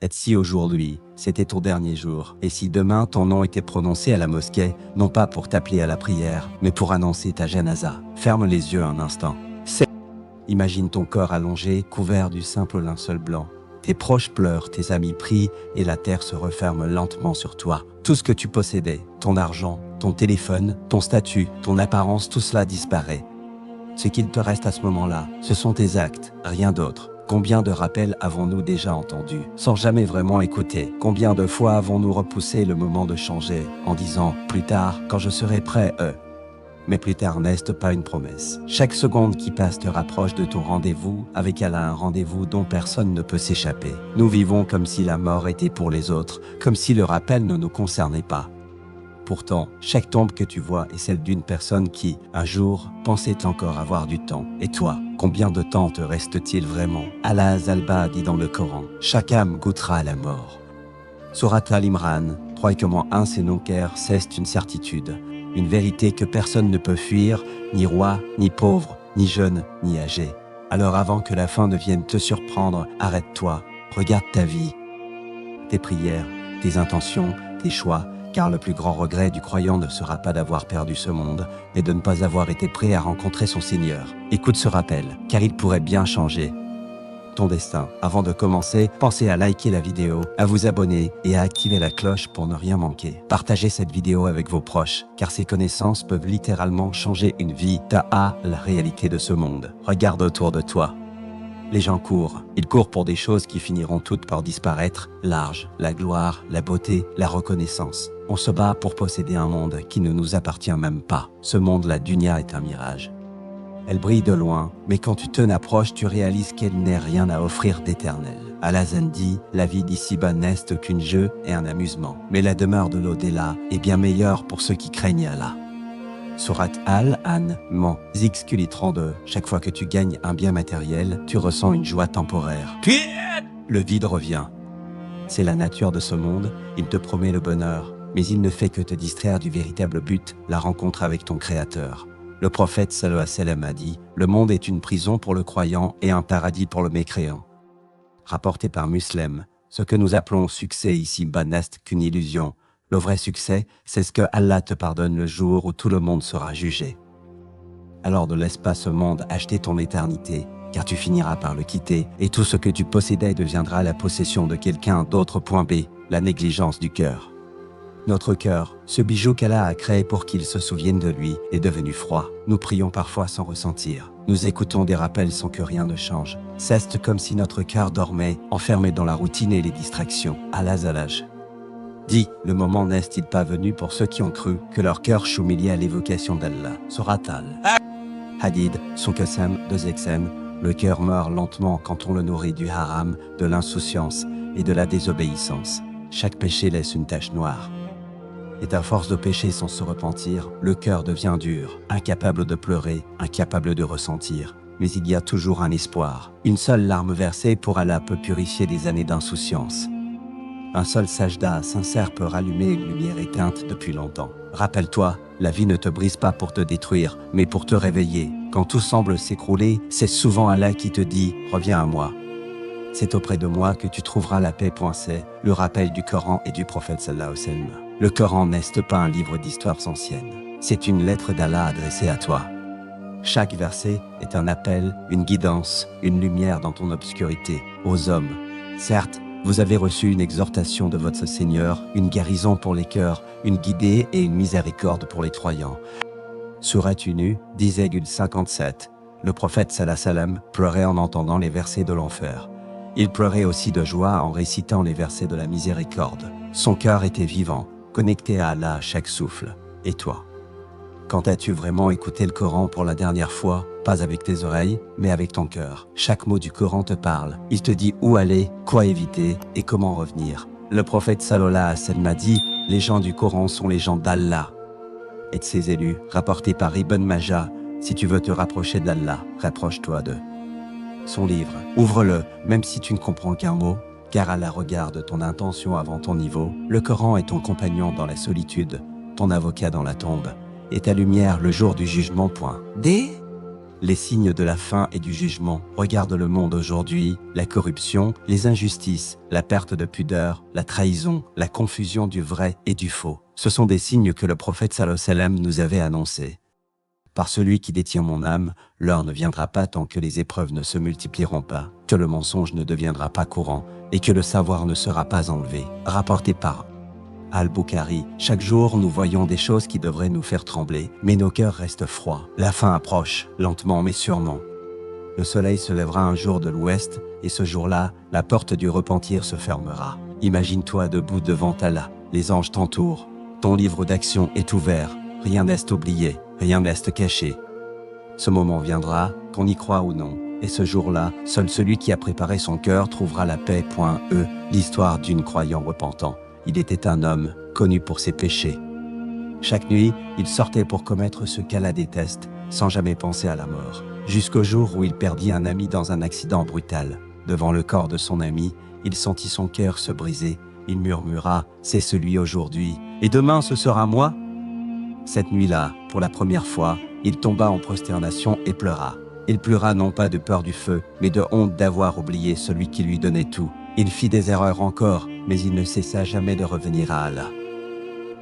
Et si aujourd'hui, c'était ton dernier jour, et si demain ton nom était prononcé à la mosquée, non pas pour t'appeler à la prière, mais pour annoncer ta janaza. Ferme les yeux un instant. Imagine ton corps allongé, couvert du simple linceul blanc. Tes proches pleurent, tes amis prient, et la terre se referme lentement sur toi. Tout ce que tu possédais, ton argent, ton téléphone, ton statut, ton apparence, tout cela disparaît. Ce qu'il te reste à ce moment-là, ce sont tes actes, rien d'autre. Combien de rappels avons-nous déjà entendus, sans jamais vraiment écouter? Combien de fois avons-nous repoussé le moment de changer, en disant « plus tard, quand je serai prêt, Mais plus tard n'est pas une promesse. Chaque seconde qui passe te rapproche de ton rendez-vous avec Allah, un rendez-vous dont personne ne peut s'échapper. Nous vivons comme si la mort était pour les autres, comme si le rappel ne nous concernait pas. Pourtant, chaque tombe que tu vois est celle d'une personne qui, un jour, pensait encore avoir du temps. Et toi, combien de temps te reste-t-il vraiment? Allah Azza dit dans le Coran, chaque âme goûtera à la mort. Surat Al-Imran, 3,1 C'est non car c'est une certitude, une vérité que personne ne peut fuir, ni roi, ni pauvre, ni jeune, ni âgé. Alors avant que la fin ne vienne te surprendre, arrête-toi, regarde ta vie, tes prières, tes intentions, tes choix, car le plus grand regret du croyant ne sera pas d'avoir perdu ce monde, mais de ne pas avoir été prêt à rencontrer son Seigneur. Écoute ce rappel, car il pourrait bien changer ton destin. Avant de commencer, pensez à liker la vidéo, à vous abonner et à activer la cloche pour ne rien manquer. Partagez cette vidéo avec vos proches, car ces connaissances peuvent littéralement changer une vie. T'as la réalité de ce monde. Regarde autour de toi. Les gens courent. Ils courent pour des choses qui finiront toutes par disparaître. L'argent, la gloire, la beauté, la reconnaissance. On se bat pour posséder un monde qui ne nous appartient même pas. Ce monde, la dunya, est un mirage. Elle brille de loin, mais quand tu t'en approches, tu réalises qu'elle n'est rien à offrir d'éternel. Al-Hasan dit, la vie d'ici-bas n'est qu'un jeu et un amusement. Mais la demeure de l'au-delà est bien meilleure pour ceux qui craignent Allah. Surat Al-An'am, Zikr 32. Chaque fois que tu gagnes un bien matériel, tu ressens une joie temporaire. Puis, le vide revient. C'est la nature de ce monde, il te promet le bonheur, mais il ne fait que te distraire du véritable but, la rencontre avec ton Créateur. Le prophète sallallahu alayhi wa sallam a dit « Le monde est une prison pour le croyant et un paradis pour le mécréant ». Rapporté par Muslim, ce que nous appelons succès ici-bas n'est qu'une illusion. Le vrai succès, c'est ce que Allah te pardonne le jour où tout le monde sera jugé. Alors ne laisse pas ce monde acheter ton éternité, car tu finiras par le quitter et tout ce que tu possédais deviendra la possession de quelqu'un d'autre. B. La négligence du cœur. Notre cœur, ce bijou qu'Allah a créé pour qu'il se souvienne de lui, est devenu froid. Nous prions parfois sans ressentir. Nous écoutons des rappels sans que rien ne change. C'est comme si notre cœur dormait, enfermé dans la routine et les distractions. Allah Zalaj dit, le moment n'est-il pas venu pour ceux qui ont cru que leur cœur s'humiliait à l'évocation d'Allah. Surat Al-Hadid, son Qassam, 2xm, le cœur meurt lentement quand on le nourrit du haram, de l'insouciance et de la désobéissance. Chaque péché laisse une tache noire. Et à force de pécher sans se repentir, le cœur devient dur, incapable de pleurer, incapable de ressentir. Mais il y a toujours un espoir. Une seule larme versée pour Allah peut purifier des années d'insouciance. Un seul sajda sincère peut rallumer une lumière éteinte depuis longtemps. Rappelle-toi, la vie ne te brise pas pour te détruire, mais pour te réveiller. Quand tout semble s'écrouler, c'est souvent Allah qui te dit « Reviens à moi ». C'est auprès de moi que tu trouveras la paix. C'est le rappel du Coran et du prophète sallallahu alayhi wa sallam. Le Coran n'est pas un livre d'histoires anciennes. C'est une lettre d'Allah adressée à toi. Chaque verset est un appel, une guidance, une lumière dans ton obscurité. Aux hommes, certes, vous avez reçu une exhortation de votre Seigneur, une guérison pour les cœurs, une guidée et une miséricorde pour les croyants. Surat Unu, 10,57. Le prophète sallallahu alayhi wa sallam pleurait en entendant les versets de l'enfer. Il pleurait aussi de joie en récitant les versets de la miséricorde. Son cœur était vivant, connecté à Allah à chaque souffle. Et toi? Quand as-tu vraiment écouté le Coran pour la dernière fois? Pas avec tes oreilles, mais avec ton cœur. Chaque mot du Coran te parle. Il te dit où aller, quoi éviter et comment revenir. Le prophète sallallahu alayhi wa sallam a dit « Les gens du Coran sont les gens d'Allah et de ses élus ». Rapporté par Ibn Majah, si tu veux te rapprocher d'Allah, rapproche-toi d'eux. Son livre, ouvre-le, même si tu ne comprends qu'un mot, car Allah regarde ton intention avant ton niveau. Le Coran est ton compagnon dans la solitude, ton avocat dans la tombe, et ta lumière le jour du jugement. D. les signes de la fin et du jugement. Regarde le monde aujourd'hui, la corruption, les injustices, la perte de pudeur, la trahison, la confusion du vrai et du faux. Ce sont des signes que le prophète sallallahu alayhi wa sallam nous avait annoncés. Par celui qui détient mon âme, l'heure ne viendra pas tant que les épreuves ne se multiplieront pas, que le mensonge ne deviendra pas courant et que le savoir ne sera pas enlevé. Rapporté par Al-Bukhari, chaque jour nous voyons des choses qui devraient nous faire trembler, mais nos cœurs restent froids. La fin approche, lentement mais sûrement. Le soleil se lèvera un jour de l'ouest, et ce jour-là, la porte du repentir se fermera. Imagine-toi debout devant Allah, les anges t'entourent, ton livre d'action est ouvert, rien n'est oublié, rien n'est caché. Ce moment viendra, qu'on y croit ou non, et ce jour-là, seul celui qui a préparé son cœur trouvera la paix. L'histoire d'une croyant repentant. Il était un homme, connu pour ses péchés. Chaque nuit, il sortait pour commettre ce qu'Allah déteste, sans jamais penser à la mort. Jusqu'au jour où il perdit un ami dans un accident brutal. Devant le corps de son ami, il sentit son cœur se briser. Il murmura, « C'est celui aujourd'hui, et demain ce sera moi ?» Cette nuit-là, pour la première fois, il tomba en prosternation et pleura. Il pleura non pas de peur du feu, mais de honte d'avoir oublié celui qui lui donnait tout. Il fit des erreurs encore, mais il ne cessa jamais de revenir à Allah.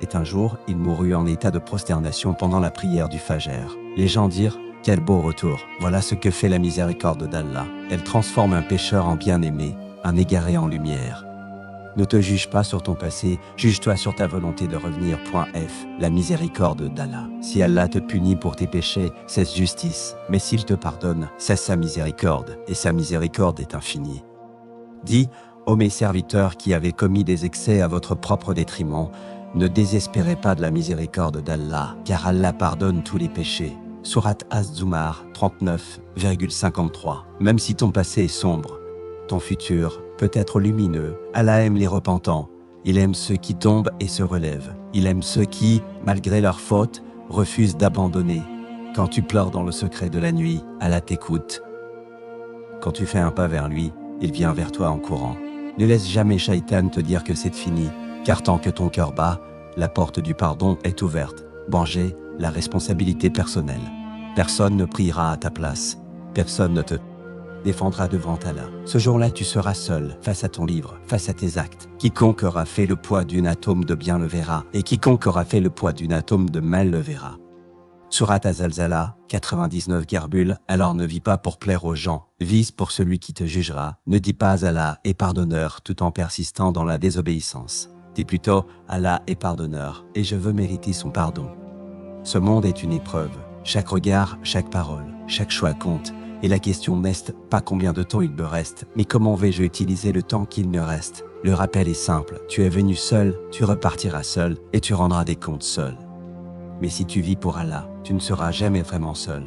Et un jour, il mourut en état de prosternation pendant la prière du Fajr. Les gens dirent, « Quel beau retour ! Voilà ce que fait la miséricorde d'Allah. Elle transforme un pécheur en bien-aimé, un égaré en lumière. » Ne te juge pas sur ton passé, juge-toi sur ta volonté de revenir. La miséricorde d'Allah. Si Allah te punit pour tes péchés, c'est justice. Mais s'il te pardonne, c'est sa miséricorde, et sa miséricorde est infinie. Dis, ô mes serviteurs qui avez commis des excès à votre propre détriment, ne désespérez pas de la miséricorde d'Allah, car Allah pardonne tous les péchés. Sourate Az-Zumar 39,53. Même si ton passé est sombre, ton futur peut être lumineux. Allah aime les repentants. Il aime ceux qui tombent et se relèvent. Il aime ceux qui, malgré leurs fautes, refusent d'abandonner. Quand tu pleures dans le secret de la nuit, Allah t'écoute. Quand tu fais un pas vers lui, il vient vers toi en courant. Ne laisse jamais Shaitan te dire que c'est fini, car tant que ton cœur bat, la porte du pardon est ouverte. Venger la responsabilité personnelle. Personne ne priera à ta place. Personne ne te défendra devant Allah. Ce jour-là, tu seras seul, face à ton livre, face à tes actes. Quiconque aura fait le poids d'un atome de bien le verra, et quiconque aura fait le poids d'un atome de mal le verra. Sourate Az-Zalzala 99 Garbule. Alors ne vis pas pour plaire aux gens, vise pour celui qui te jugera. Ne dis pas Allah est pardonneur tout en persistant dans la désobéissance. Dis plutôt Allah est pardonneur et je veux mériter son pardon. Ce monde est une épreuve. Chaque regard, chaque parole, chaque choix compte. Et la question n'est pas combien de temps il me reste, mais comment vais-je utiliser le temps qu'il me reste. Le rappel est simple, tu es venu seul, tu repartiras seul et tu rendras des comptes seul. Mais si tu vis pour Allah, tu ne seras jamais vraiment seul.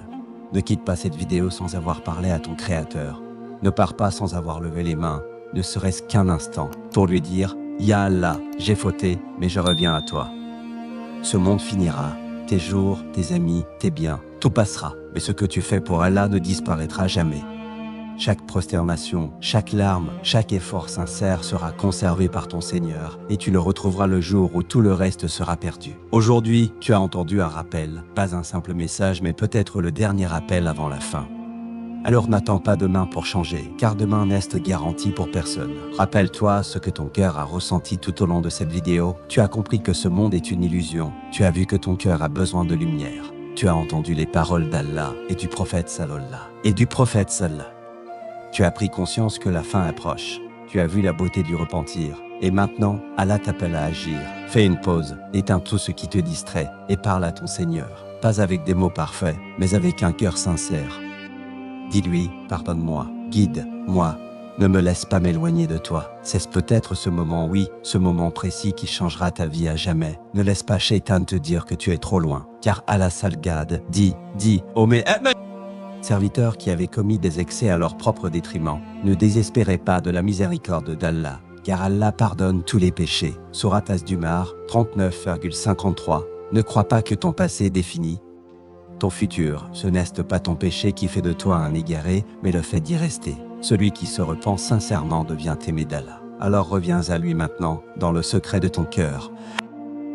Ne quitte pas cette vidéo sans avoir parlé à ton Créateur. Ne pars pas sans avoir levé les mains, ne serait-ce qu'un instant, pour lui dire « Ya Allah, j'ai fauté, mais je reviens à toi. » Ce monde finira, tes jours, tes amis, tes biens, tout passera. Mais ce que tu fais pour Allah ne disparaîtra jamais. Chaque prosternation, chaque larme, chaque effort sincère sera conservé par ton Seigneur et tu le retrouveras le jour où tout le reste sera perdu. Aujourd'hui, tu as entendu un rappel, pas un simple message mais peut-être le dernier appel avant la fin. Alors n'attends pas demain pour changer, car demain n'est garanti pour personne. Rappelle-toi ce que ton cœur a ressenti tout au long de cette vidéo. Tu as compris que ce monde est une illusion. Tu as vu que ton cœur a besoin de lumière. Tu as entendu les paroles d'Allah et du prophète sallallahu et du prophète sallallahu. Tu as pris conscience que la fin approche. Tu as vu la beauté du repentir. Et maintenant, Allah t'appelle à agir. Fais une pause, éteins tout ce qui te distrait et parle à ton Seigneur. Pas avec des mots parfaits, mais avec un cœur sincère. Dis-lui, pardonne-moi, guide-moi, ne me laisse pas m'éloigner de toi. C'est peut-être ce moment, oui, ce moment précis qui changera ta vie à jamais. Ne laisse pas Shaitan te dire que tu es trop loin, car Allah Salgad dit, oh mais serviteurs qui avaient commis des excès à leur propre détriment, ne désespérez pas de la miséricorde d'Allah, car Allah pardonne tous les péchés. Sourate Az-Zumar 39,53. Ne crois pas que ton passé définit ton futur. Ce n'est pas ton péché qui fait de toi un égaré, mais le fait d'y rester. Celui qui se repent sincèrement devient aimé d'Allah. Alors reviens à lui maintenant, dans le secret de ton cœur,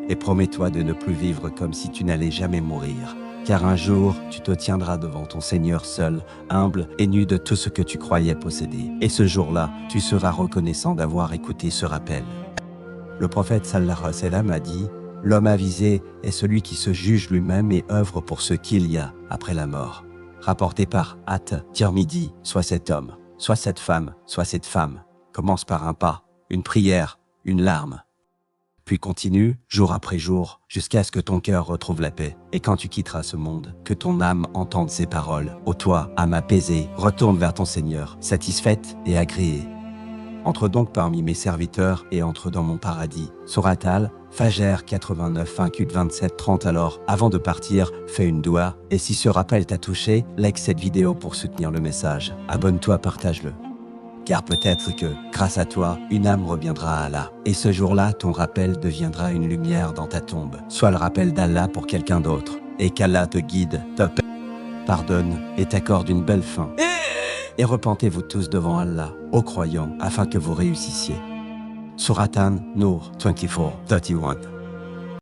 et promets-toi de ne plus vivre comme si tu n'allais jamais mourir. car un jour, tu te tiendras devant ton Seigneur seul, humble et nu de tout ce que tu croyais posséder. Et ce jour-là, tu seras reconnaissant d'avoir écouté ce rappel. Le prophète sallallahu alayhi wa sallam a dit « L'homme avisé est celui qui se juge lui-même et œuvre pour ce qu'il y a après la mort. » Rapporté par At-Tirmidhi, soit cet homme, soit cette femme, soit cette femme. Commence par un pas, une prière, une larme. Puis continue, jour après jour, jusqu'à ce que ton cœur retrouve la paix. Et quand tu quitteras ce monde, que ton âme entende ces paroles. Ô toi, âme apaisée, retourne vers ton Seigneur, satisfaite et agréée. Entre donc parmi mes serviteurs et entre dans mon paradis. Sourate Al-Fajr 89, 27-30. Alors, avant de partir, fais une doua. Et si ce rappel t'a touché, like cette vidéo pour soutenir le message. Abonne-toi, partage-le. Car peut-être que, grâce à toi, une âme reviendra à Allah. Et ce jour-là, ton rappel deviendra une lumière dans ta tombe. Sois le rappel d'Allah pour quelqu'un d'autre. Et qu'Allah te guide, te pardonne et t'accorde une belle fin. Et repentez-vous tous devant Allah, ô croyants, afin que vous réussissiez. Sourate An-Nur 24, 31.